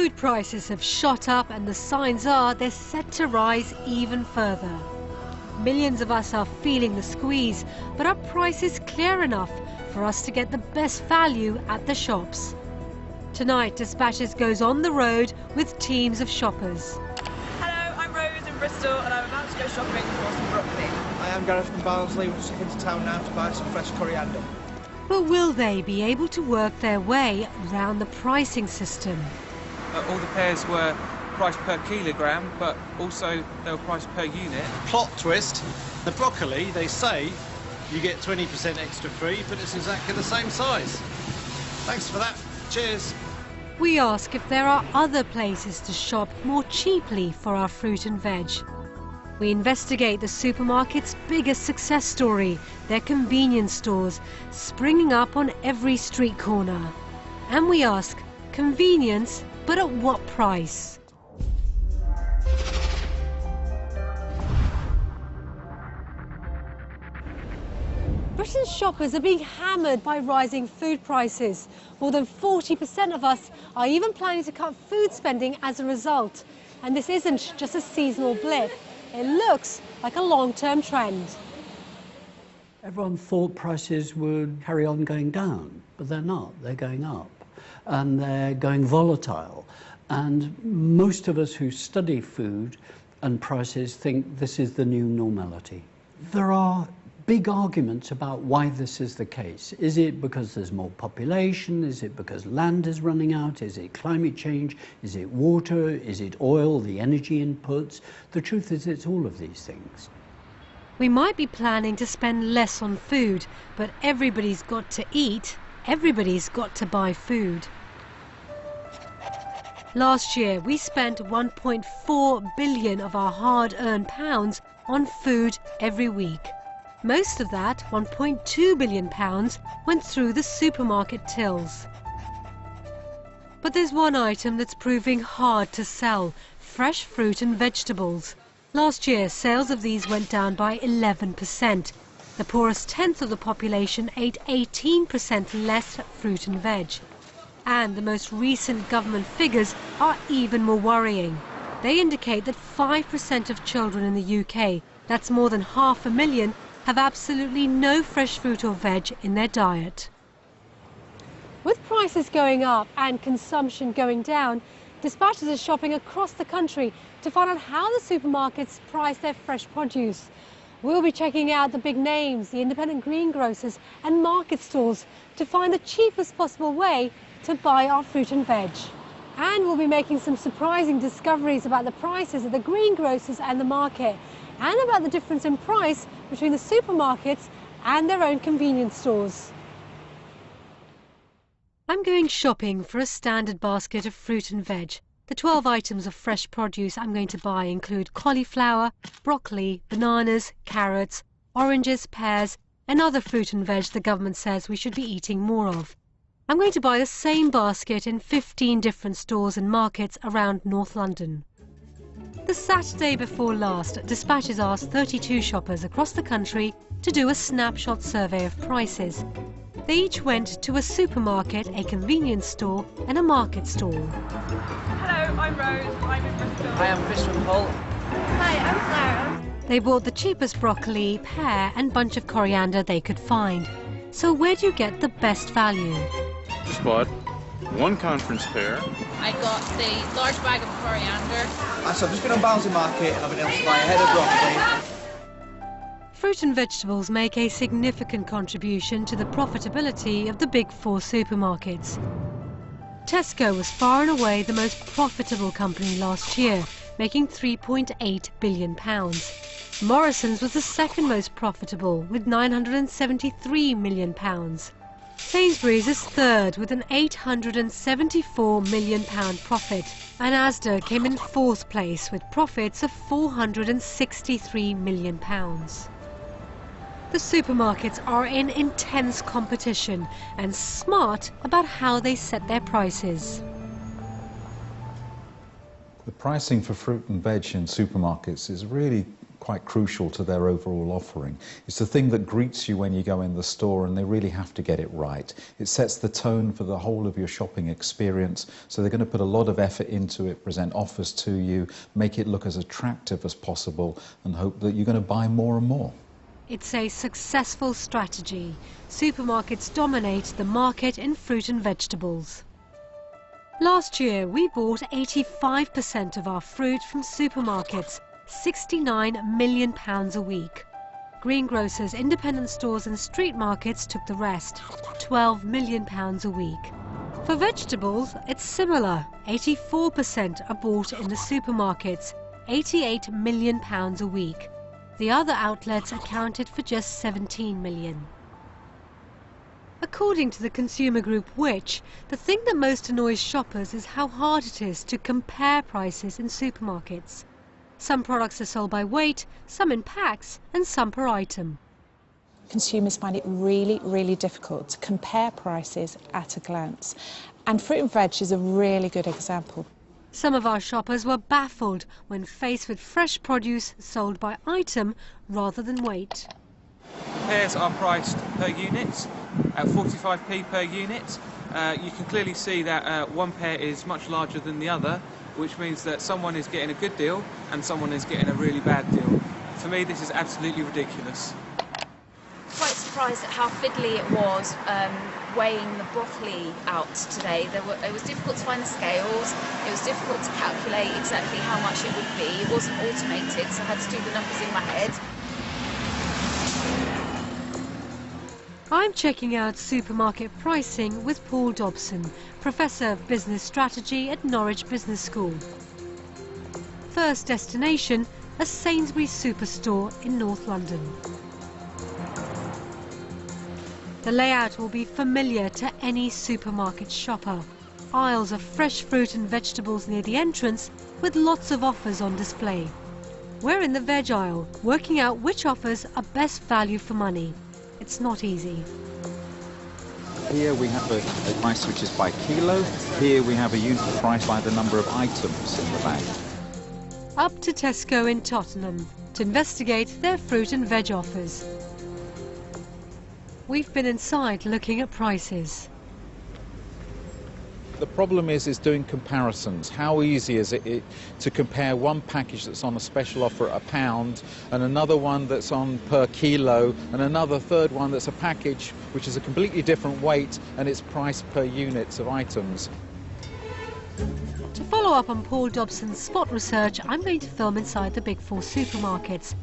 Food prices have shot up and the signs are they're set to rise even further. Millions of us are feeling the squeeze, but are prices clear enough for us to get the best value at the shops? Tonight, Dispatches goes on the road with teams of shoppers. Hello, I'm Rose in Bristol and I'm about to go shopping for some broccoli. I am Gareth from Barnsley. We're just into town now to buy some fresh coriander. But will they be able to work their way around the pricing system? All the pears were priced per kilogram, but also they were priced per unit. Plot twist, the broccoli, they say you get 20% extra free, but it's exactly the same size. Thanks for that. Cheers. We ask if there are other places to shop more cheaply for our fruit and veg. We investigate the supermarket's biggest success story, their convenience stores, springing up on every street corner. And we ask, convenience, but at what price? Britain's shoppers are being hammered by rising food prices. More than 40% of us are even planning to cut food spending as a result. And this isn't just a seasonal blip. It looks like a long-term trend. Everyone thought prices would carry on going down, but they're not. They're going up, and they're going volatile. And most of us who study food and prices think this is the new normality. There are big arguments about why this is the case. Is it because there's more population? Is it because land is running out? Is it climate change? Is it water? Is it oil, the energy inputs? The truth is it's all of these things. We might be planning to spend less on food, but everybody's got to eat, everybody's got to buy food. Last year, we spent 1.4 billion of our hard-earned pounds on food every week. Most of that, £1.2 billion, went through the supermarket tills. But there's one item that's proving hard to sell: fresh fruit and vegetables. Last year, sales of these went down by 11%. The poorest tenth of the population ate 18% less fruit and veg. And the most recent government figures are even more worrying. They indicate that 5% of children in the UK, that's more than 500,000, have absolutely no fresh fruit or veg in their diet. With prices going up and consumption going down, Dispatches are shopping across the country to find out how the supermarkets price their fresh produce. We'll be checking out the big names, the independent greengrocers and market stalls to find the cheapest possible way to buy our fruit and veg. And we'll be making some surprising discoveries about the prices at the greengrocers and the market, and about the difference in price between the supermarkets and their own convenience stores. I'm going shopping for a standard basket of fruit and veg. The 12 items of fresh produce I'm going to buy include cauliflower, broccoli, bananas, carrots, oranges, pears, and other fruit and veg the government says we should be eating more of. I'm going to buy the same basket in 15 different stores and markets around North London. The Saturday before last, Dispatches asked 32 shoppers across the country to do a snapshot survey of prices. They each went to a supermarket, a convenience store and a market stall. Hello, I'm Rose. I'm in Bristol. Hi, I'm Chris from Hull. Hi, I'm Clara. They bought the cheapest broccoli, pear and bunch of coriander they could find. So where do you get the best value? Just bought one conference pear. I got the large bag of coriander. So I've just been on Barnsley Market and I've been able to buy a head of broccoli. Fruit and vegetables make a significant contribution to the profitability of the big four supermarkets. Tesco was far and away the most profitable company last year, making £3.8 billion. Morrison's was the second most profitable, with £973 million. Sainsbury's is third with an £874 million profit, and Asda came in fourth place with profits of £463 million. The supermarkets are in intense competition and smart about how they set their prices. The pricing for fruit and veg in supermarkets is really quite crucial to their overall offering. It's the thing that greets you when you go in the store, and they really have to get it right. It sets the tone for the whole of your shopping experience, so they're going to put a lot of effort into it, present offers to you, make it look as attractive as possible, and hope that you're going to buy more and more. It's a successful strategy. Supermarkets dominate the market in fruit and vegetables. Last year, we bought 85% of our fruit from supermarkets, £69 million a week. Greengrocers, independent stores and street markets took the rest, £12 million a week. For vegetables, it's similar. 84% are bought in the supermarkets, £88 million a week. The other outlets accounted for just 17 million. According to the consumer group Which, the thing that most annoys shoppers is how hard it is to compare prices in supermarkets. Some products are sold by weight, some in packs, and some per item. Consumers find it really difficult to compare prices at a glance. And fruit and veg is a really good example. Some of our shoppers were baffled when faced with fresh produce sold by item rather than weight. Pears are priced per unit at 45p per unit. You can clearly see that one pear is much larger than the other, which means that someone is getting a good deal and someone is getting a really bad deal. For me, this is absolutely ridiculous. Quite surprised at how fiddly it was weighing the broccoli out today. It was difficult to find the scales, it was difficult to calculate exactly how much it would be. It wasn't automated, so I had to do the numbers in my head. I'm checking out supermarket pricing with Paul Dobson, Professor of Business Strategy at Norwich Business School. First destination, a Sainsbury's superstore in North London. The layout will be familiar to any supermarket shopper. Aisles of fresh fruit and vegetables near the entrance with lots of offers on display. We're in the veg aisle, working out which offers are best value for money. It's not easy. Here we have a price which is by kilo. Here we have a unit price by the number of items in the bag. Up to Tesco in Tottenham to investigate their fruit and veg offers. We've been inside looking at prices. The problem is doing comparisons. How easy is it to compare one package that's on a special offer at £1 and another one that's on per kilo and another third one that's a package which is a completely different weight and it's priced per units of items. To follow up on Paul Dobson's spot research, I'm going to film inside the Big Four supermarkets,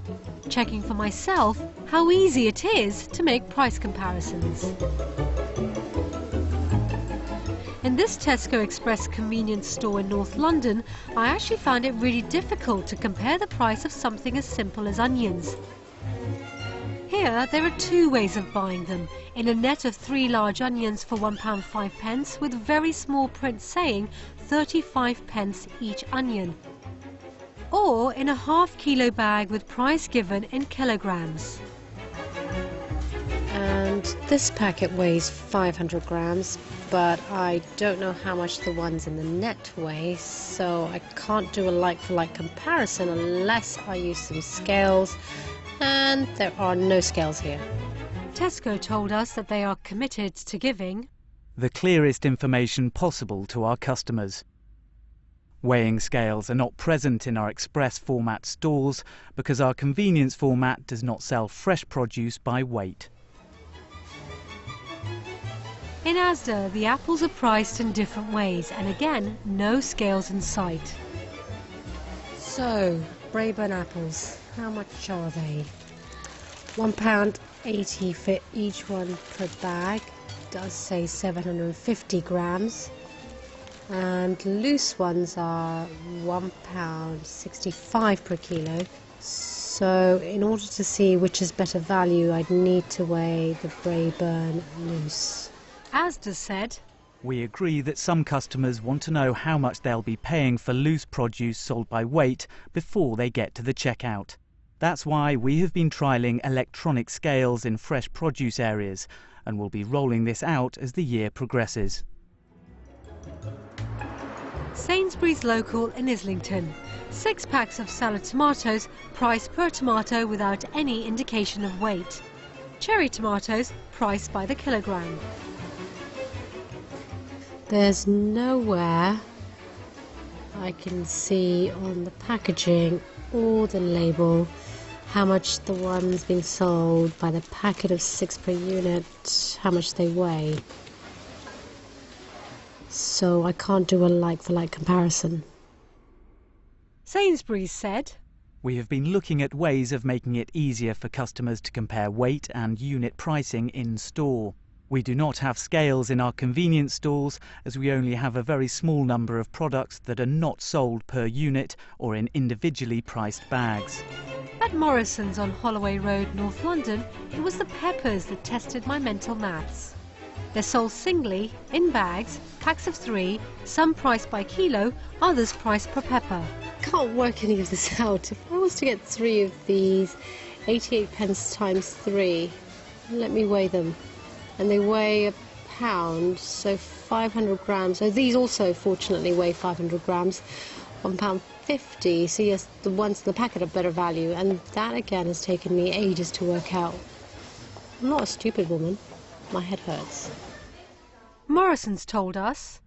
checking for myself how easy it is to make price comparisons. In this Tesco Express convenience store in North London, I actually found it really difficult to compare the price of something as simple as onions. Here, there are two ways of buying them. In a net of 3 large onions for £1.05 with very small print saying 35p each onion. Or in a half-kilo bag with price given in kilograms. And this packet weighs 500 grams, but I don't know how much the ones in the net weigh, so I can't do a like-for-like comparison unless I use some scales, and there are no scales here. Tesco told us that they are committed to giving the clearest information possible to our customers. Weighing scales are not present in our express format stores because our convenience format does not sell fresh produce by weight. In Asda, the apples are priced in different ways, and again, no scales in sight. So, Braeburn apples, how much are they? £1.80 for each one per bag, does say 750 grams. And loose ones are £1.65 per kilo. So, in order to see which is better value, I'd need to weigh the Braeburn loose. Asda said, we agree that some customers want to know how much they'll be paying for loose produce sold by weight before they get to the checkout. That's why we have been trialling electronic scales in fresh produce areas and will be rolling this out as the year progresses. Sainsbury's Local in Islington. 6 packs of salad tomatoes, priced per tomato without any indication of weight. Cherry tomatoes, priced by the kilogram. There's nowhere I can see on the packaging or the label how much the ones being sold by the packet of 6 per unit, how much they weigh. So I can't do a like-for-like comparison. Sainsbury's said, We have been looking at ways of making it easier for customers to compare weight and unit pricing in store. We do not have scales in our convenience stores, as we only have a very small number of products that are not sold per unit or in individually priced bags. At Morrison's on Holloway Road, North London, it was the peppers that tested my mental maths. They're sold singly, in bags, packs of 3, some priced by kilo, others priced per pepper. Can't work any of this out. If I was to get 3 of these, 88 pence times 3, let me weigh them. And they weigh a pound, so 500 grams. So these also, fortunately, weigh 500 grams, £1.50. So yes, the ones in the packet are better value, and that again has taken me ages to work out. I'm not a stupid woman. My head hurts. Morrison's told us,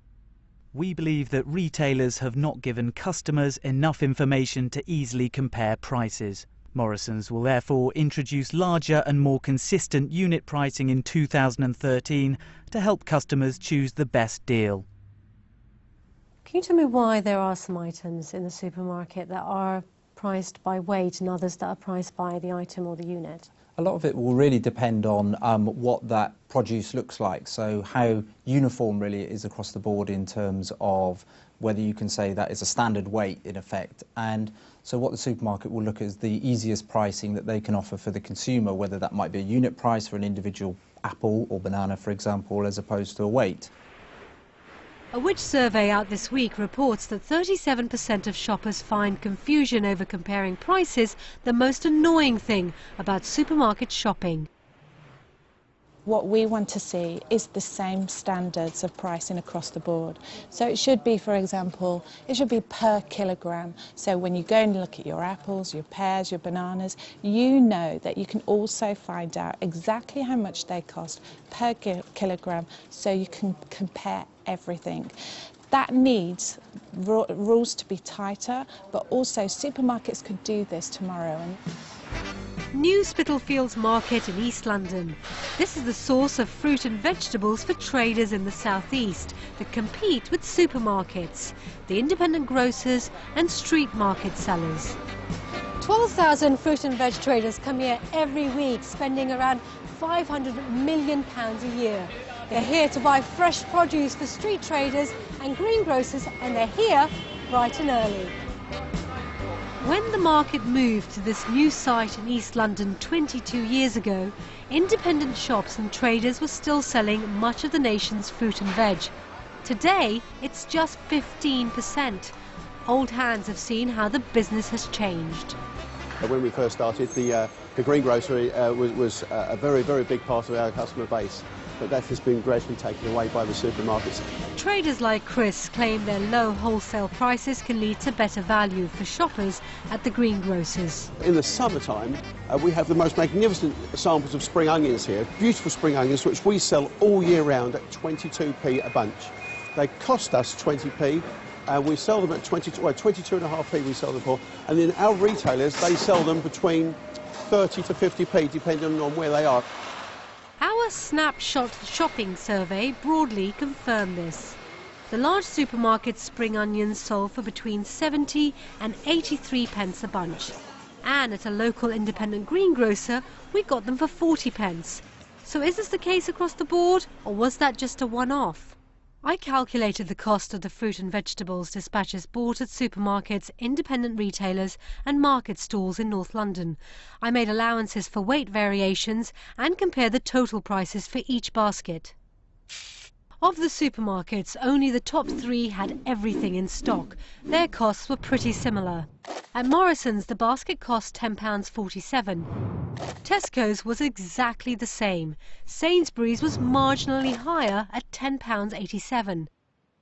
We believe that retailers have not given customers enough information to easily compare prices. Morrison's will therefore introduce larger and more consistent unit pricing in 2013 to help customers choose the best deal. Can you tell me why there are some items in the supermarket that are priced by weight and others that are priced by the item or the unit? A lot of it will really depend on what that produce looks like, so how uniform really it is across the board in terms of whether you can say that is a standard weight in effect. And so what the supermarket will look at is the easiest pricing that they can offer for the consumer, whether that might be a unit price for an individual apple or banana, for example, as opposed to a weight. A Which survey out this week reports that 37% of shoppers find confusion over comparing prices the most annoying thing about supermarket shopping. What we want to see is the same standards of pricing across the board. So it should be, for example, it should be per kilogram. So when you go and look at your apples, your pears, your bananas, you know that you can also find out exactly how much they cost per kilogram, so you can compare everything. That needs rules to be tighter, but also supermarkets could do this tomorrow. New Spitalfields Market in East London. This is the source of fruit and vegetables for traders in the southeast that compete with supermarkets, the independent grocers and street market sellers. 12,000 fruit and veg traders come here every week, spending around £500 million a year. They're here to buy fresh produce for street traders and greengrocers, and they're here bright and early. When the market moved to this new site in East London 22 years ago, independent shops and traders were still selling much of the nation's fruit and veg. Today, it's just 15%. Old hands have seen how the business has changed. When we first started, the greengrocery was a very, very big part of our customer base, but that has been gradually taken away by the supermarkets. Traders like Chris claim their low wholesale prices can lead to better value for shoppers at the greengrocers. In the summertime, we have the most magnificent samples of spring onions here, beautiful spring onions, which we sell all year round at 22p a bunch. They cost us 20p. We sell them at 22.5p we sell them for, and then our retailers, they sell them between 30 to 50p depending on where they are. Our snapshot shopping survey broadly confirmed this. The large supermarket spring onions sold for between 70 and 83 pence a bunch. And at a local independent greengrocer, we got them for 40 pence. So is this the case across the board, or was that just a one-off? I calculated the cost of the fruit and vegetables dispatchers bought at supermarkets, independent retailers and market stalls in North London. I made allowances for weight variations and compared the total prices for each basket. Of the supermarkets, only the top 3 had everything in stock. Their costs were pretty similar. At Morrison's, the basket cost £10.47. Tesco's was exactly the same. Sainsbury's was marginally higher at £10.87.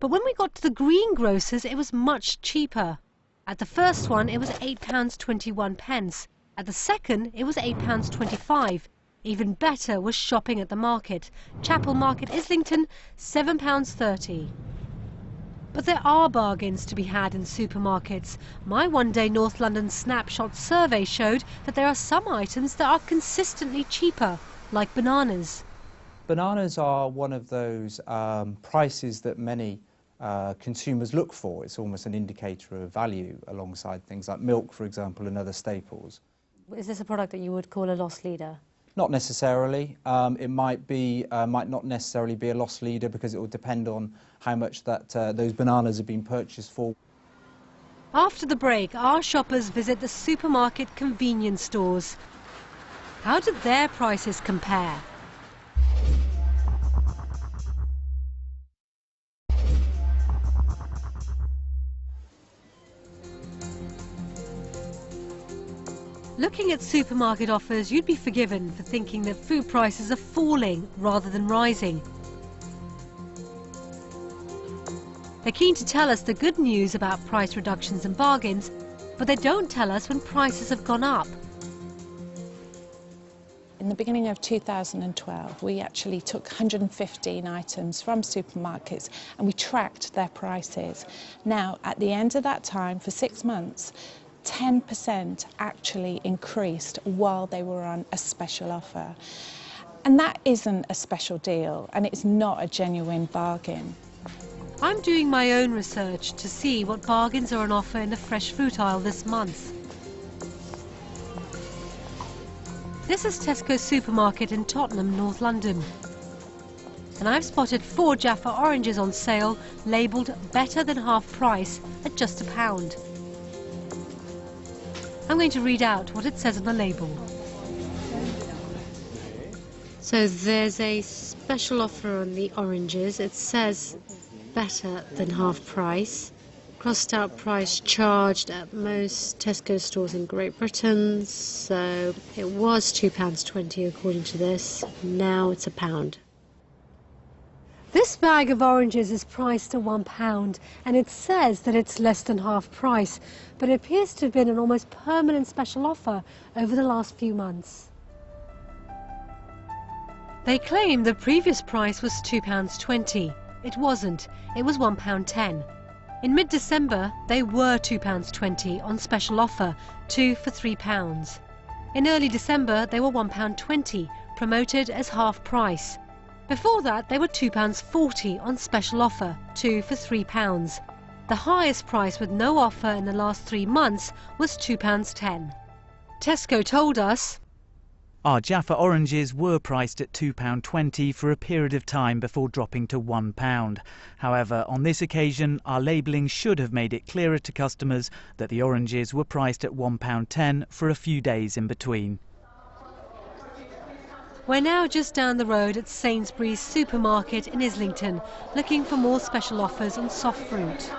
But when we got to the greengrocers, it was much cheaper. At the first one, it was £8.21. At the second, it was £8.25. Even better was shopping at the market. Chapel Market, Islington, £7.30. But there are bargains to be had in supermarkets. My one-day North London snapshot survey showed that there are some items that are consistently cheaper, like bananas. Bananas are one of those prices that many consumers look for. It's almost an indicator of value alongside things like milk, for example, and other staples. Is this a product that you would call a loss leader? Not necessarily. It might not necessarily be a loss leader because it will depend on how much those bananas have been purchased for. After the break, our shoppers visit the supermarket convenience stores. How did their prices compare? Looking at supermarket offers, you'd be forgiven for thinking that food prices are falling rather than rising. They're keen to tell us the good news about price reductions and bargains, but they don't tell us when prices have gone up. In the beginning of 2012, we actually took 115 items from supermarkets and we tracked their prices. Now, at the end of that time, for 6 months, 10% actually increased while they were on a special offer. And that isn't a special deal, and it's not a genuine bargain. I'm doing my own research to see what bargains are on offer in the fresh fruit aisle this month. This is Tesco supermarket in Tottenham, North London. And I've spotted 4 Jaffa oranges on sale, labelled better than half price at just £1. I'm going to read out what it says on the label. So there's a special offer on the oranges. It says better than half price. Crossed out price charged at most Tesco stores in Great Britain. So it was £2.20 according to this. Now it's £1. This bag of oranges is priced at £1 and it says that it's less than half price, but it appears to have been an almost permanent special offer over the last few months. They claim the previous price was £2.20. It wasn't, it was £1.10. In mid-December, they were £2.20 on special offer, 2 for £3. In early December, they were £1.20, promoted as half price. Before that, they were £2.40 on special offer, 2 for £3. The highest price with no offer in the last 3 months was £2.10. Tesco told us, our Jaffa oranges were priced at £2.20 for a period of time before dropping to £1. However, on this occasion, our labelling should have made it clearer to customers that the oranges were priced at £1.10 for a few days in between. We're now just down the road at Sainsbury's supermarket in Islington, looking for more special offers on soft fruit.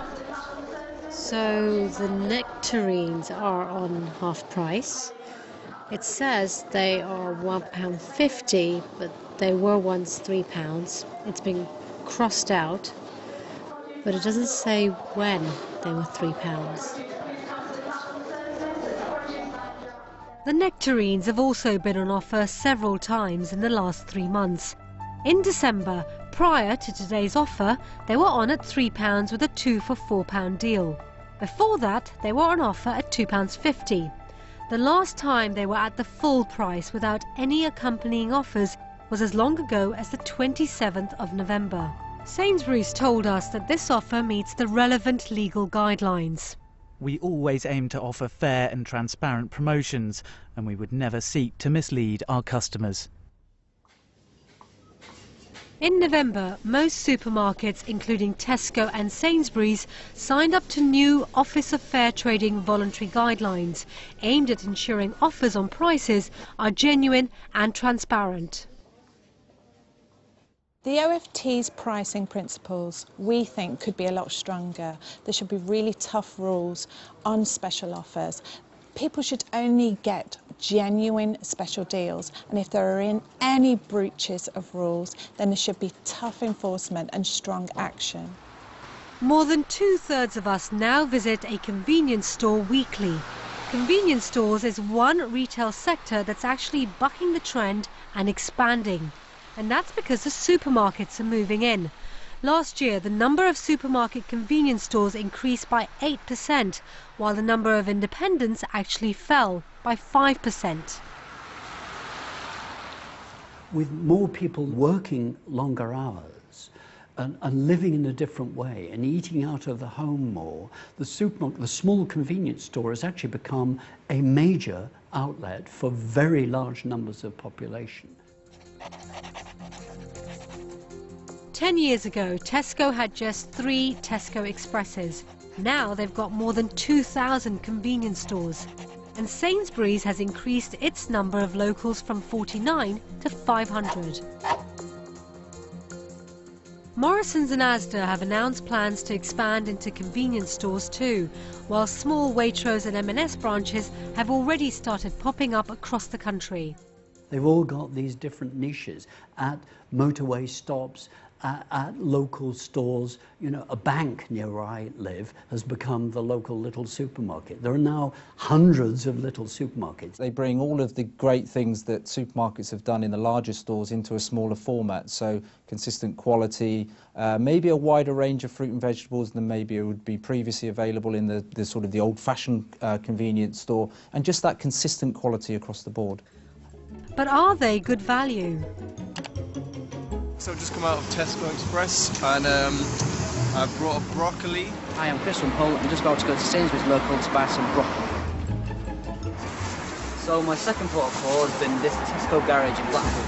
So the nectarines are on half price. It says they are £1.50, but they were once £3. It's been crossed out, but it doesn't say when they were £3. The nectarines have also been on offer several times in the last 3 months. In December, prior to today's offer, they were on at £3 with a 2 for £4 deal. Before that, they were on offer at £2.50. The last time they were at the full price without any accompanying offers was as long ago as the 27th of November. Sainsbury's told us that this offer meets the relevant legal guidelines. We always aim to offer fair and transparent promotions, and we would never seek to mislead our customers. In November, most supermarkets, including Tesco and Sainsbury's, signed up to new Office of Fair Trading voluntary guidelines aimed at ensuring offers on prices are genuine and transparent. The OFT's pricing principles, we think, could be a lot stronger. There should be really tough rules on special offers. People should only get genuine special deals, and if there are any breaches of rules, then there should be tough enforcement and strong action. More than 2/3 of us now visit a convenience store weekly. Convenience stores is one retail sector that's actually bucking the trend and expanding. And that's because the supermarkets are moving in. Last year, the number of supermarket convenience stores increased by 8%, while the number of independents actually fell by 5%. With more people working longer hours and living in a different way and eating out of the home more, the small convenience store has actually become a major outlet for very large numbers of population. 10 years ago, Tesco had just 3 Tesco Expresses. Now they've got more than 2,000 convenience stores. And Sainsbury's has increased its number of locals from 49 to 500. Morrisons and Asda have announced plans to expand into convenience stores too, while small Waitrose and M&S branches have already started popping up across the country. They've all got these different niches at motorway stops, at local stores. You know, a bank near where I live has become the local little supermarket. There are now hundreds of little supermarkets. They bring all of the great things that supermarkets have done in the larger stores into a smaller format, so consistent quality, maybe a wider range of fruit and vegetables than maybe it would be previously available in the sort of the old-fashioned convenience store, and just that consistent quality across the board. But are they good value? So I've just come out of Tesco Express and I've brought a broccoli. Hi, I'm Chris from Hull. I'm just about to go to Sainsbury's local to buy some broccoli. So my second port of call has been this Tesco garage in Blackpool.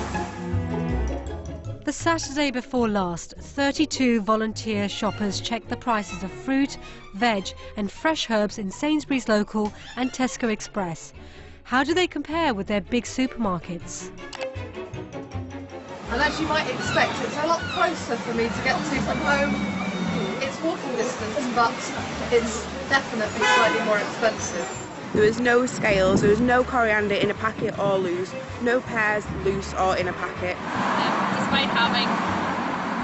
The Saturday before last, 32 volunteer shoppers checked the prices of fruit, veg and fresh herbs in Sainsbury's local and Tesco Express. How do they compare with their big supermarkets? And as you might expect, it's a lot closer for me to get to from home. It's walking distance, but it's definitely slightly more expensive. There was no scales, there was no coriander in a packet or loose, no pears loose or in a packet. Despite having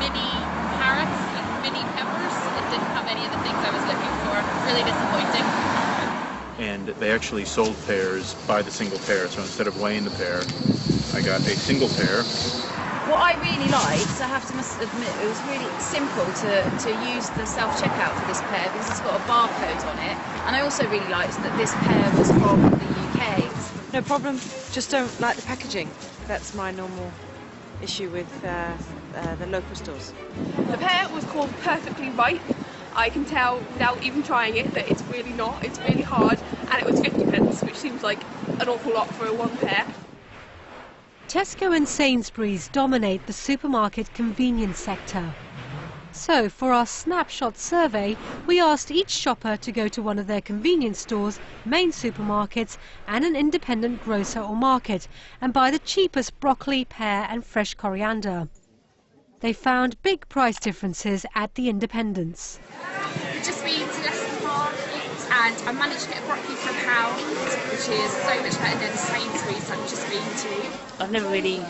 mini carrots and mini peppers, it didn't have any of the things I was looking for. Really disappointing. And they actually sold pears by the single pear, so instead of weighing the pear, I got a single pear. What I really liked, I have to admit, it was really simple to use the self-checkout for this pear because it's got a barcode on it. And I also really liked that this pear was from the UK. No problem, just don't like the packaging. That's my normal issue with the local stores. The pear was called perfectly ripe. I can tell without even trying it that it's really not, it's really hard, and it was 50p, which seems like an awful lot for one pear. Tesco and Sainsbury's dominate the supermarket convenience sector. So, for our snapshot survey, we asked each shopper to go to one of their convenience stores, main supermarkets and an independent grocer or market and buy the cheapest broccoli, pear and fresh coriander. They found big price differences at the independents. We've just been to Leicester Park and I managed to get a broccoli for £1, which is so much better than Sainsbury's that I've just been to. I've never really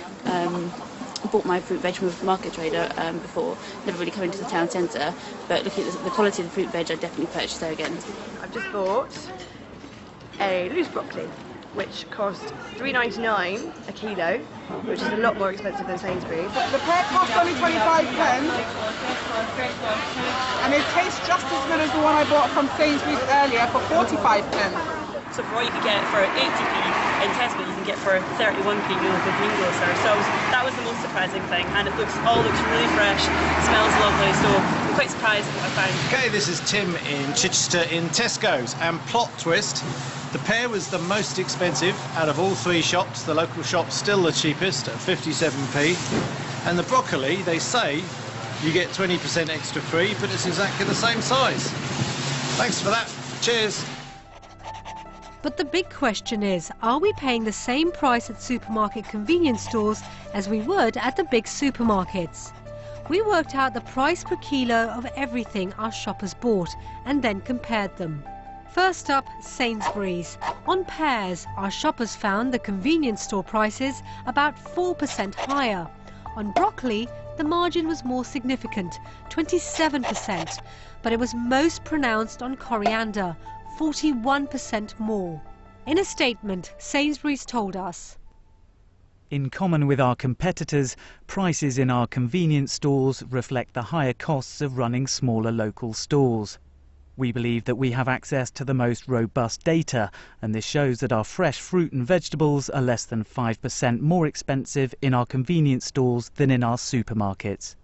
bought my fruit veg from a market trader before, never really come into the town centre, but looking at the quality of the fruit veg, I'd definitely purchase there again. I've just bought a loose broccoli, which cost £3.99 a kilo, which is a lot more expensive than Sainsbury's. The pear cost only 25p, and it tastes just as good as the one I bought from Sainsbury's earlier for 45p. So for what you could get for 80p in Tesco, you can get for 31p in the greengrocer. So that was the most surprising thing, and it all looks really fresh, smells lovely, so I'm quite surprised at what I found. Okay, this is Tim in Chichester in Tesco's, and plot twist, the pear was the most expensive out of all 3 shops. The local shop's still the cheapest at 57p, and the broccoli, they say you get 20% extra free, but it's exactly the same size. Thanks for that. Cheers. But the big question is, are we paying the same price at supermarket convenience stores as we would at the big supermarkets? We worked out the price per kilo of everything our shoppers bought and then compared them. First up, Sainsbury's. On pears, our shoppers found the convenience store prices about 4% higher. On broccoli, the margin was more significant, 27%, but it was most pronounced on coriander, 41% more. In a statement, Sainsbury's told us, in common with our competitors, prices in our convenience stores reflect the higher costs of running smaller local stores. We believe that we have access to the most robust data, and this shows that our fresh fruit and vegetables are less than 5% more expensive in our convenience stores than in our supermarkets.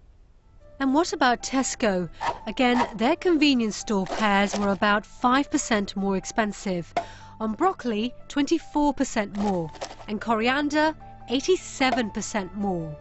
And what about Tesco? Again, their convenience store pears were about 5% more expensive. On broccoli, 24% more, and coriander, 87% more.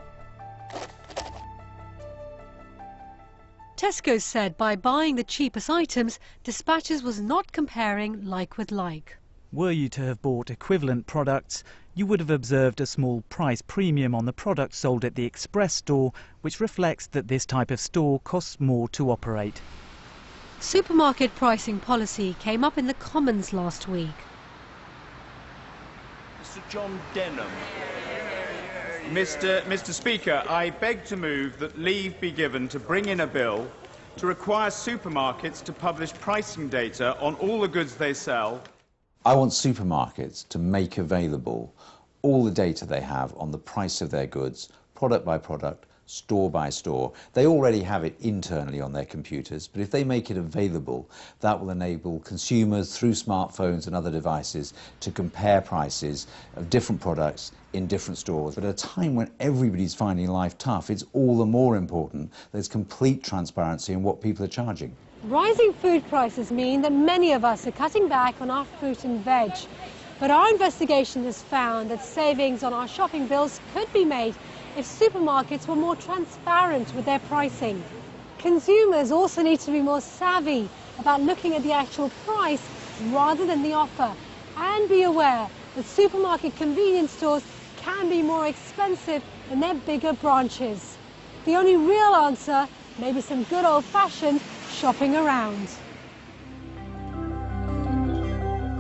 Tesco said by buying the cheapest items, Dispatches was not comparing like with like. Were you to have bought equivalent products, you would have observed a small price premium on the products sold at the Express store, which reflects that this type of store costs more to operate. Supermarket pricing policy came up in the Commons last week. Mr. John Denham. Mr. Speaker, I beg to move that leave be given to bring in a bill to require supermarkets to publish pricing data on all the goods they sell. I want supermarkets to make available all the data they have on the price of their goods, product by product, store by store. They already have it internally on their computers, but if they make it available, that will enable consumers through smartphones and other devices to compare prices of different products in different stores. But at a time when everybody's finding life tough, it's all the more important there's complete transparency in what people are charging. Rising food prices mean that many of us are cutting back on our fruit and veg. But our investigation has found that savings on our shopping bills could be made if supermarkets were more transparent with their pricing. Consumers also need to be more savvy about looking at the actual price rather than the offer, and be aware that supermarket convenience stores can be more expensive than their bigger branches. The only real answer may be some good old-fashioned shopping around.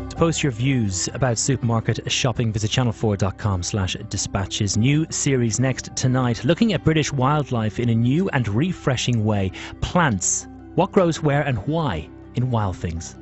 To post your views about supermarket shopping, visit channel4.com/dispatches. New series next tonight, looking at British wildlife in a new and refreshing way. Plants. What grows where and why in Wild Things.